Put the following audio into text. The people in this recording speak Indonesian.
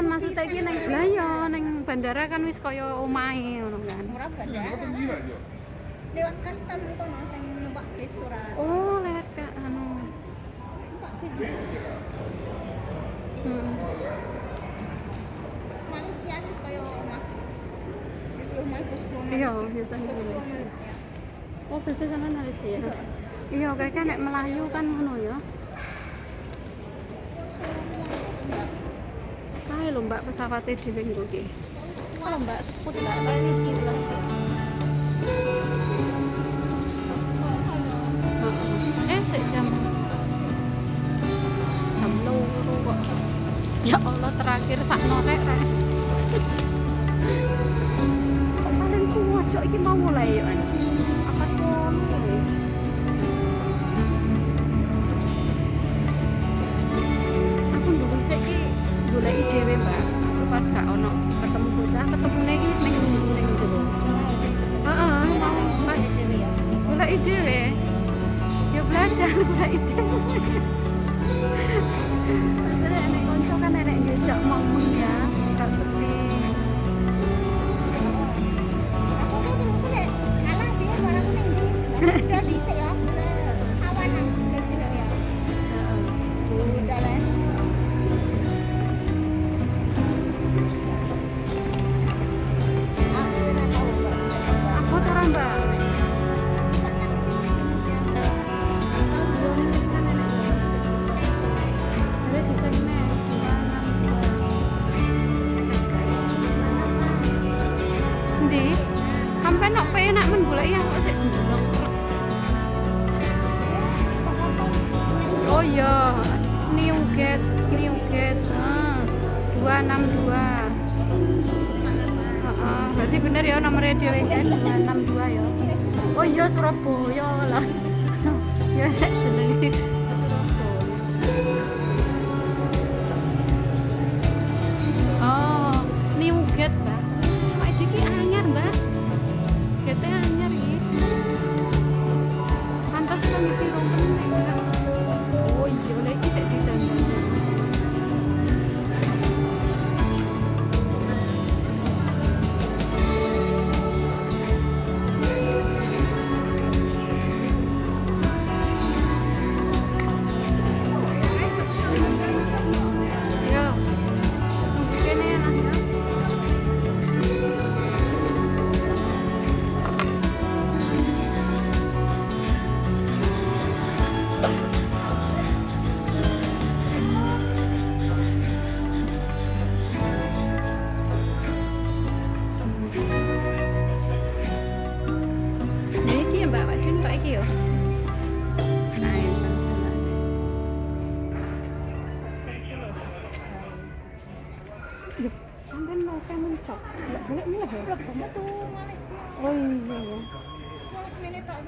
kan maksudnya iki ning lah ya ning bandara kan wis kaya omahe ngono kan. Ora bandara. Lewat custom kono sing numpak bis ora. Oh, lewat anu. Numpak bis. Malaysia wis kaya omah. Iki omah bosku Malaysia. Iya, biasanya Malaysia. Oh, biasa sama Malaysia. Iya, kayak nek Melayu kan ngono ya. Kae lho Mbak pesawate dhewe engko iki. Kalau Mbak seput Mbak kali iki lho. Sik jam loro kok. Ya Allah terakhir sak norek rek. Paling kuat cok iki mau mulai ya. Apa kono ya? Aku nduk sik iki goleki dhewe, Mbak. Aku pas gak ono ketemu bocah, ketemune iki ning jero. Heeh, mau pas dhewe ya. goleki dhewe. Ya belajar goleki dhewe. Maksudnya enek konco kan enek jejak mau ya, gak sepi. Aku tuh terus nek alah sih barang ning ndi. Udah dhisik ya. Awan nang dadi ya. Udah lah. Aku ora Mbak. Ndi? Sampai nok penak men goleki aku sik ndelok. Oh iya, Newgate. 262. Heeh, berarti bener ya nomornya dhewe kan 262 ya. Oh iya Surabaya lah. Ya nek jenenge Oh, Newgate, Mbak. Kok iki anyar, Mbak? Gete anyar iki. Pantes kan iki romen nek. Oh iya, lek iki sik ditandani. Yo. Nunggu kene ya, Mas, ya. Nah, iki ya Mbak, Pak Jun, Pak iki yo. Nah, ya, santai. Loh, sampean mau mencok. Boleh nih lah ya. Kamu tuh Malaysia. Oh iya ya. Cuma semene tok.